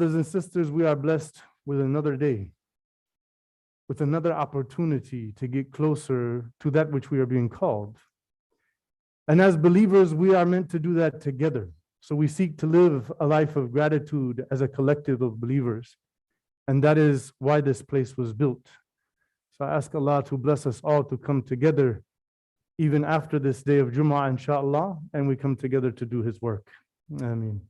Brothers and sisters, we are blessed with another day, with another opportunity to get closer to that which we are being called. And as believers, we are meant to do that together. So we seek to live a life of gratitude as a collective of believers. And that is why this place was built. So I ask Allah to bless us all to come together even after this day of Jumu'ah, inshallah, and we come together to do His work. Ameen.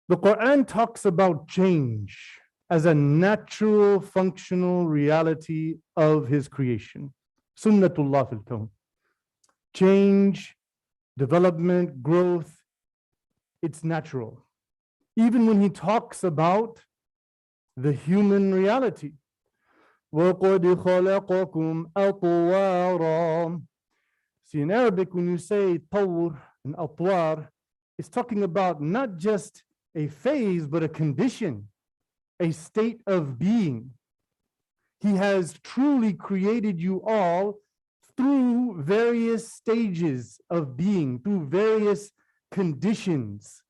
The Quran talks about change as a natural, functional reality of His creation. Sunnatullah fil kawn. Change, development, growth, it's natural. Even when He talks about the human reality. وَقَدْ خَلَقَكُمْ أَطْوَارًا. See, in Arabic, when you say tawr and atwar, it's talking about not just a phase, but a condition, a state of being. He has truly created you all through various stages of being, through various conditions.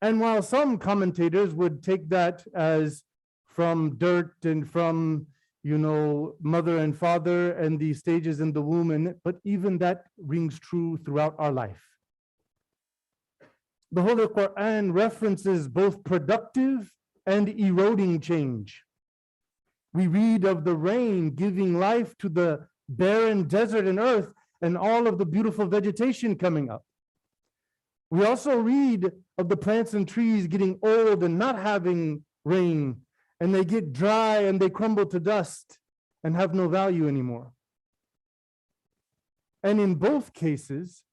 And while some commentators would take that as from dirt and from, mother and father and the stages in the womb, but even that rings true throughout our life. The Holy Quran references both productive and eroding change. We read of the rain giving life to the barren desert and earth and all of the beautiful vegetation coming up. We also read of the plants and trees getting old and not having rain, and they get dry and they crumble to dust and have no value anymore. And in both cases,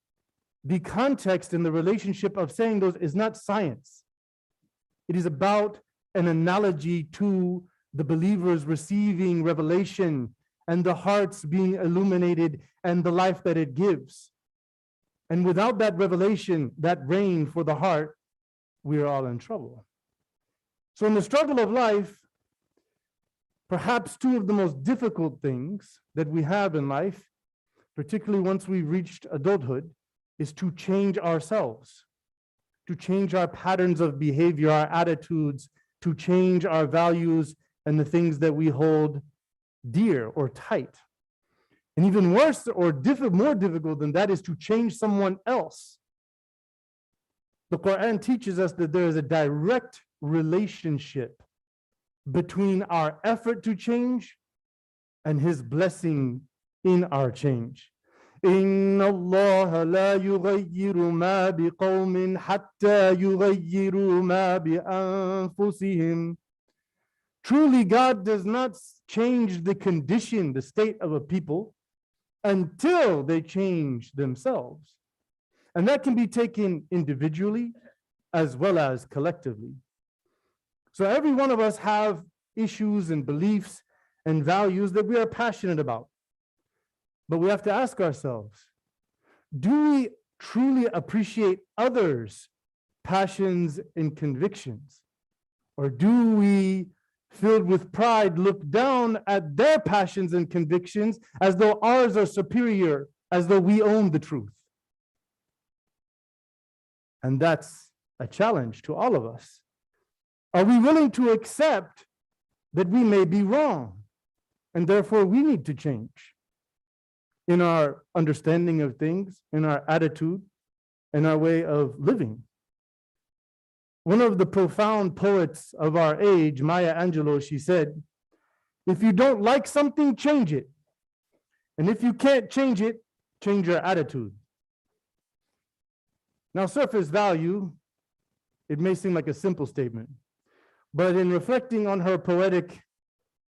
the context and the relationship of saying those is not science. It is about an analogy to the believers receiving revelation and the hearts being illuminated and the life that it gives. And without that revelation, that rain for the heart, we are all in trouble. So in the struggle of life, perhaps two of the most difficult things that we have in life, particularly once we've reached adulthood, is to change ourselves, to change our patterns of behavior, our attitudes, to change our values and the things that we hold dear or tight. And even worse or more difficult than that is to change someone else. The Quran teaches us that there is a direct relationship between our effort to change and His blessing in our change. إِنَّ اللَّهَ لَا يُغَيِّرُ مَا بِقَوْمٍ حَتَّى يُغَيِّرُوا مَا بِأَنفُسِهِمْ. Truly, God does not change the condition, the state of a people, until they change themselves. And that can be taken individually as well as collectively. So every one of us have issues and beliefs and values that we are passionate about. But we have to ask ourselves, do we truly appreciate others' passions and convictions? Or do we, filled with pride, look down at their passions and convictions as though ours are superior, as though we own the truth? And that's a challenge to all of us. Are we willing to accept that we may be wrong and therefore we need to change in our understanding of things, in our attitude, in our way of living? One of the profound poets of our age, Maya Angelou, she said, if you don't like something, change it. And if you can't change it, change your attitude. Now, surface value, it may seem like a simple statement, but in reflecting on her poetic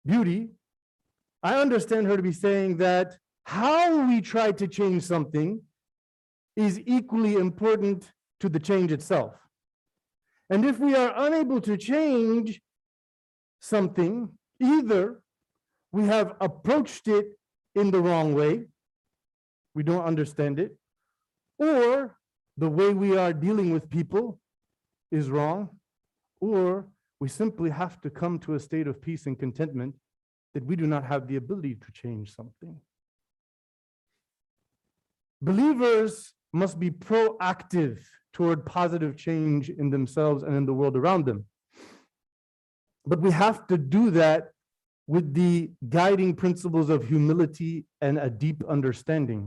beauty, I understand her to be saying that how we try to change something is equally important to the change itself. And if we are unable to change something, either we have approached it in the wrong way, we don't understand it, or the way we are dealing with people is wrong, or we simply have to come to a state of peace and contentment that we do not have the ability to change something. Believers must be proactive toward positive change in themselves and in the world around them. But we have to do that with the guiding principles of humility and a deep understanding.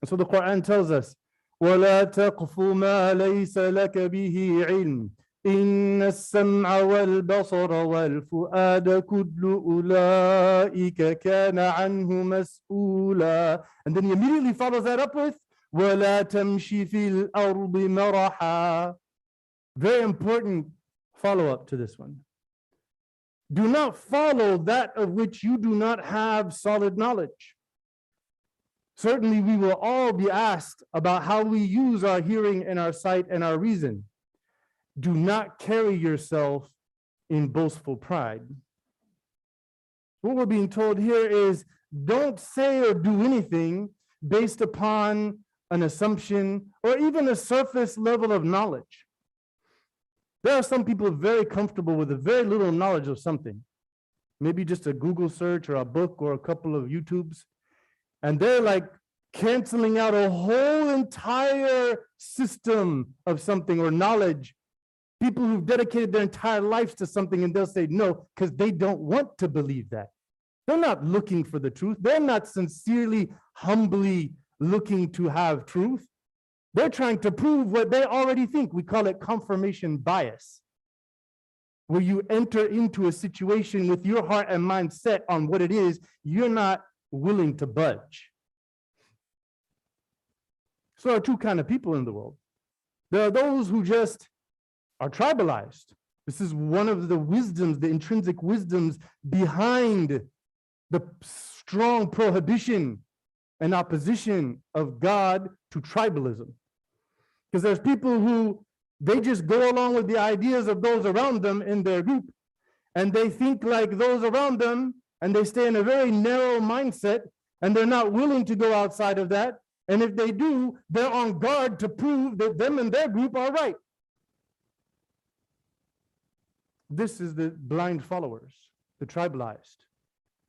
And so the Quran tells us, وَلَا تَقْفُ مَا لَيْسَ لَكَ بِهِ عِلْمٍ إِنَّ السَّمْعَ وَالْبَصَرَ وَالْفُؤَادَ كُلُّ أُولَٰئِكَ كَانَ عَنْهُ مَسْئُولًا. And then he immediately follows that up with, وَلَا تَمْشِ فِي الْأَرْضِ مَرَحًا. Very important follow-up to this one. Do not follow that of which you do not have solid knowledge. Certainly, we will all be asked about how we use our hearing and our sight and our reason. Do not carry yourself in boastful pride. What we're being told here is don't say or do anything based upon an assumption or even a surface level of knowledge. There are some people very comfortable with a very little knowledge of something, maybe just a Google search or a book or a couple of YouTubes, and they're like canceling out a whole entire system of something or knowledge. People who've dedicated their entire lives to something, and they'll say no because they don't want to believe that. They're not looking for the truth. They're not sincerely, humbly looking to have truth. They're trying to prove what they already think. We call it confirmation bias, where you enter into a situation with your heart and mind set on what it is, you're not willing to budge. So there are two kinds of people in the world. There are those who just are tribalized. This is one of the wisdoms, the intrinsic wisdoms behind the strong prohibition and opposition of God to tribalism. Because there's people who they just go along with the ideas of those around them in their group, and they think like those around them, and they stay in a very narrow mindset, and they're not willing to go outside of that. And if they do, they're on guard to prove that them and their group are right. This is the blind followers, the tribalized.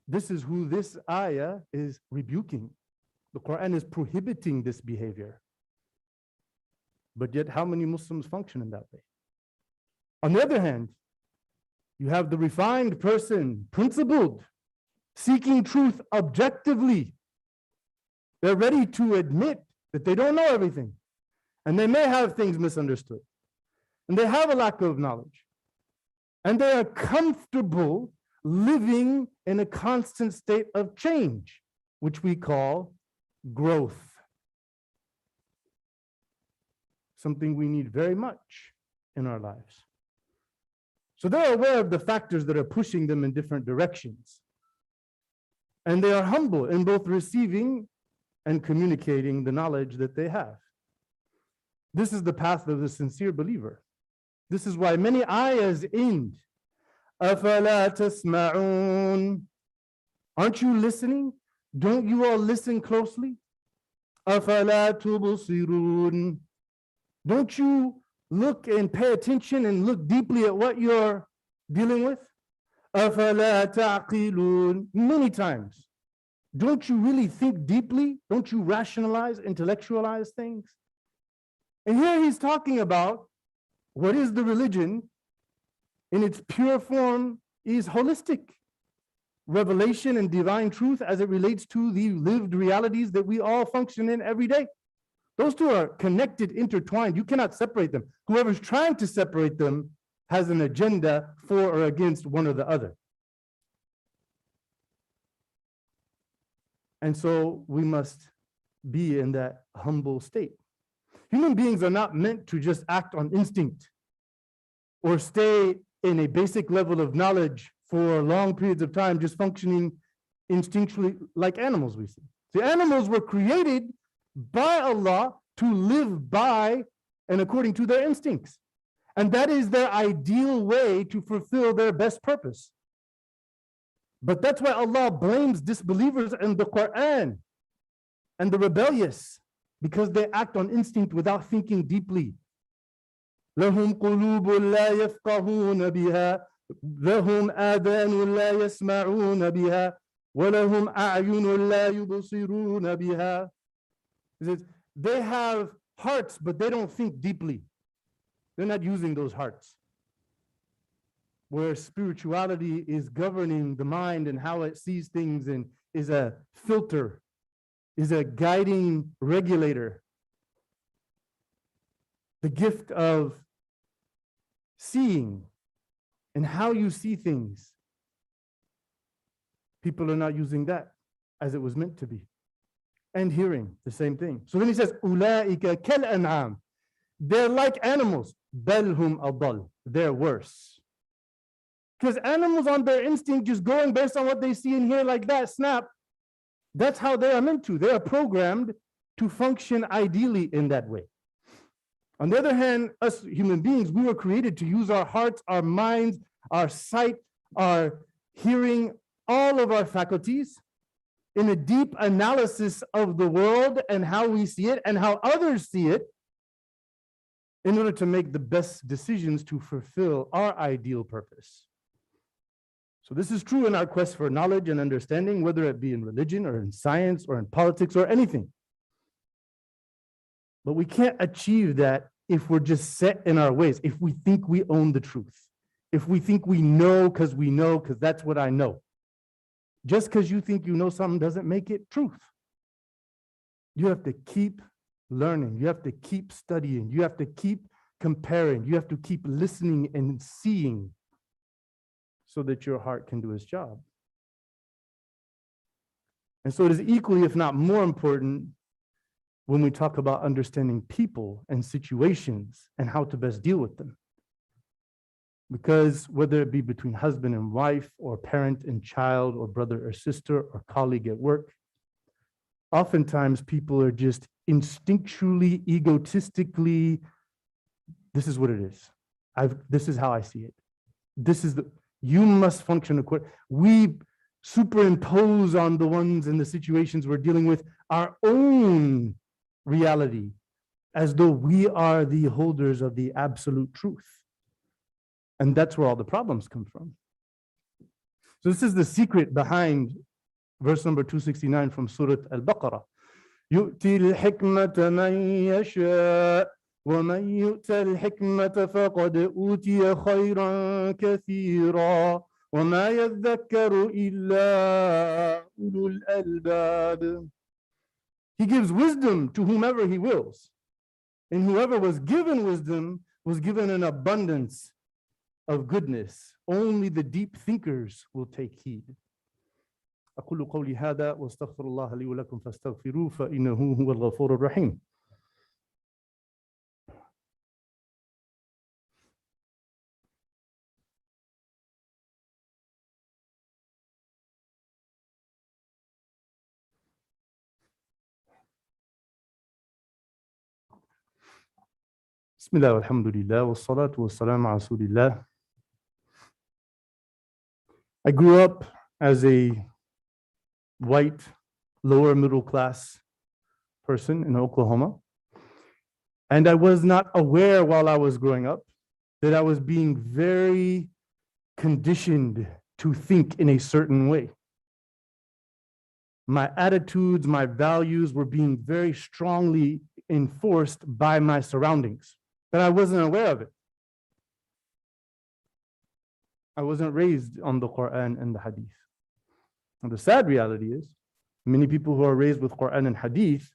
This is who this ayah is rebuking. The Quran is prohibiting this behavior. But yet, how many Muslims function in that way? On the other hand, you have the refined person, principled, seeking truth objectively. They're ready to admit that they don't know everything, and they may have things misunderstood, and they have a lack of knowledge, and they are comfortable living in a constant state of change, which we call growth. Something we need very much in our lives. So they're aware of the factors that are pushing them in different directions. And they are humble in both receiving and communicating the knowledge that they have. This is the path of the sincere believer. This is why many ayahs end, أَفَلَا تَسْمَعُونَ. Aren't you listening? Don't you all listen closely? أَفَلَا تُبْصِرُونَ. Don't you look and pay attention and look deeply at what you're dealing with? أَفَلَا تَعْقِلُونَ. Many times. Don't you really think deeply? Don't you rationalize, intellectualize things? And here he's talking about what is the religion in its pure form is holistic. Revelation and divine truth as it relates to the lived realities that we all function in every day. Those two are connected, intertwined. You cannot separate them. Whoever's trying to separate them has an agenda for or against one or the other. And so we must be in that humble state. Human beings are not meant to just act on instinct or stay in a basic level of knowledge for long periods of time, just functioning instinctually like animals we see. The animals were created by Allah to live by and according to their instincts. And that is their ideal way to fulfill their best purpose. But that's why Allah blames disbelievers in the Quran and the rebellious, because they act on instinct without thinking deeply. لَهُمْ قُلُوبٌ لَا يَفْقَهُونَ بِهَا لَهُمْ آذَانٌ لَا يَسْمَعُونَ بِهَا وَلَهُمْ أَعْيُنٌ لَا يُبْصِرُونَ بِهَا. They have hearts, but they don't think deeply. They're not using those hearts. Where spirituality is governing the mind and how it sees things and is a filter, is a guiding regulator. The gift of seeing and how you see things. People are not using that as it was meant to be. And hearing, the same thing. So then he says, أُولَٰئِكَ كَالْأَنْعَامِ. They're like animals. بَلْ هُمْ أَضَلُّ. They're worse. Because animals on their instinct, just going based on what they see and hear like that, snap, that's how they are meant to. They are programmed to function ideally in that way. On the other hand, us human beings, we were created to use our hearts, our minds, our sight, our hearing, all of our faculties in a deep analysis of the world and how we see it and how others see it in order to make the best decisions to fulfill our ideal purpose. So this is true in our quest for knowledge and understanding, whether it be in religion or in science or in politics or anything. But we can't achieve that if we're just set in our ways, if we think we own the truth, if we think we know because that's what I know. Just because you think you know something doesn't make it truth. You have to keep learning. You have to keep studying. You have to keep comparing. You have to keep listening and seeing so that your heart can do its job. And so it is equally, if not more important, when we talk about understanding people and situations and how to best deal with them. Because whether it be between husband and wife, or parent and child, or brother or sister, or colleague at work, oftentimes people are just instinctually, egotistically, this is what it is. This is how I see it. You must function according. We superimpose on the ones and the situations we're dealing with our own reality, as though we are the holders of the absolute truth. And that's where all the problems come from. So this is the secret behind verse number 269 from Surah Al-Baqarah. يُؤْتِي الْحِكْمَةَ مَنْ يَشَاءُ وَمَنْ يُؤْتَ الْحِكْمَةَ فَقَدْ أُوتِيَ خَيْرًا كَثِيرًا وَمَا يَذَّكَّرُ إِلَّا أُولُو الْأَلْبَابِ. He gives wisdom to whomever he wills. And whoever was given wisdom was given an abundance of goodness. Only the deep thinkers will take heed. أقول قولي هذا واستغفر الله لي ولكم فاستغفروه فإنه هو الغفور الرحيم. بسم الله والحمد لله والصلاة والسلام على رسول الله. I grew up as a white, lower middle class person in Oklahoma. And I was not aware while I was growing up that I was being very conditioned to think in a certain way. My attitudes, my values were being very strongly enforced by my surroundings, but I wasn't aware of it. I wasn't raised on the Quran and the Hadith. And the sad reality is, many people who are raised with Quran and Hadith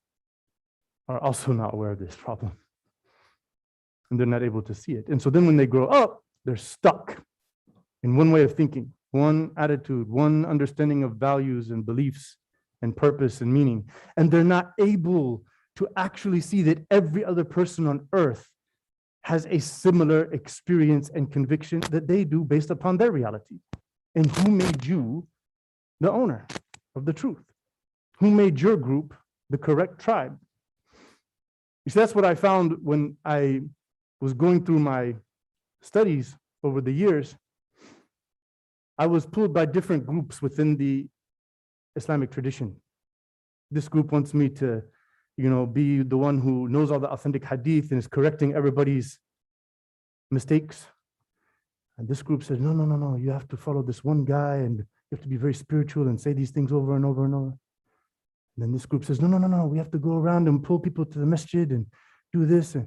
are also not aware of this problem. And they're not able to see it. And so then when they grow up, they're stuck in one way of thinking, one attitude, one understanding of values and beliefs and purpose and meaning. And they're not able to actually see that every other person on earth has a similar experience and conviction that they do based upon their reality. And who made you the owner of the truth? Who made your group the correct tribe? You see, that's what I found when I was going through my studies over the years. I was pulled by different groups within the Islamic tradition. This group wants me to, be the one who knows all the authentic hadith and is correcting everybody's mistakes. And this group says, no, you have to follow this one guy and you have to be very spiritual and say these things over and over and over. And then this group says, no, we have to go around and pull people to the masjid and do this. And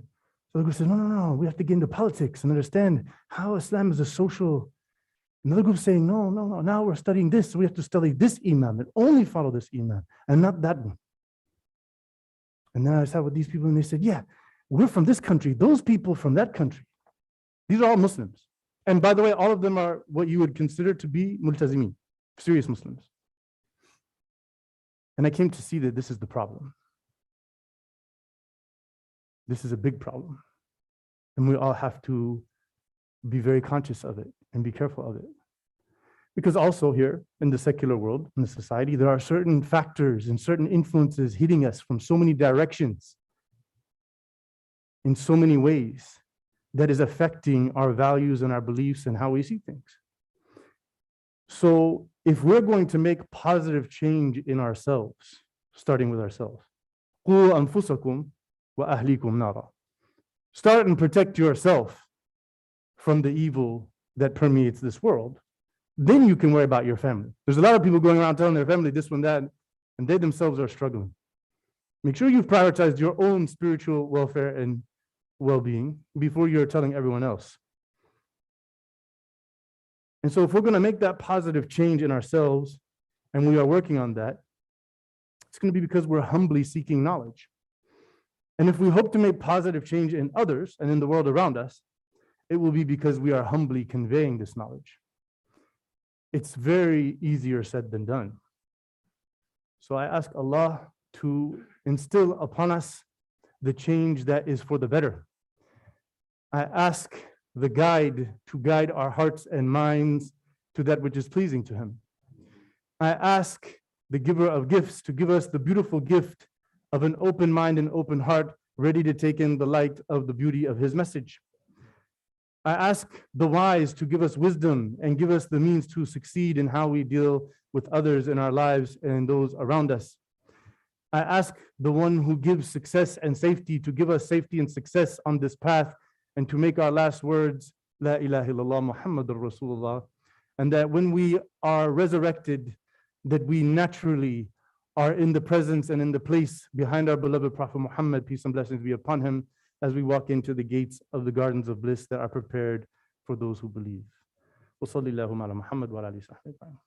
so the group says, no, we have to get into politics and understand how Islam is a social. Another group saying, no, now we're studying this, so we have to study this imam and only follow this imam and not that one. And then I sat with these people and they said, yeah, we're from this country, those people from that country. These are all Muslims. And by the way, all of them are what you would consider to be multazimin, serious Muslims. And I came to see that this is the problem. This is a big problem. And we all have to be very conscious of it and be careful of it. Because also here in the secular world, in the society, there are certain factors and certain influences hitting us from so many directions, in so many ways, that is affecting our values and our beliefs and how we see things. So if we're going to make positive change in ourselves, starting with ourselves, قُوا أَنفُسَكُمْ وَأَهْلِيكُمْ نَارًا. Start and protect yourself from the evil that permeates this world. Then you can worry about your family. There's a lot of people going around telling their family this one, that, and they themselves are struggling. Make sure you've prioritized your own spiritual welfare and well-being before you're telling everyone else. And so if we're going to make that positive change in ourselves, and we are working on that, it's going to be because we're humbly seeking knowledge. And if we hope to make positive change in others and in the world around us, it will be because we are humbly conveying this knowledge. It's very easier said than done. So I ask Allah to instill upon us the change that is for the better. I ask the guide to guide our hearts and minds to that which is pleasing to Him. I ask the giver of gifts to give us the beautiful gift of an open mind and open heart, ready to take in the light of the beauty of His message. I ask the wise to give us wisdom and give us the means to succeed in how we deal with others in our lives and those around us. I ask the one who gives success and safety to give us safety and success on this path, and to make our last words, La ilaha illallah Muhammadur Rasulullah, and that when we are resurrected, that we naturally are in the presence and in the place behind our beloved Prophet Muhammad, peace and blessings be upon him, as we walk into the gates of the gardens of bliss that are prepared for those who believe. Wa sallallahu ala Muhammad wa alihi wa sahbihi.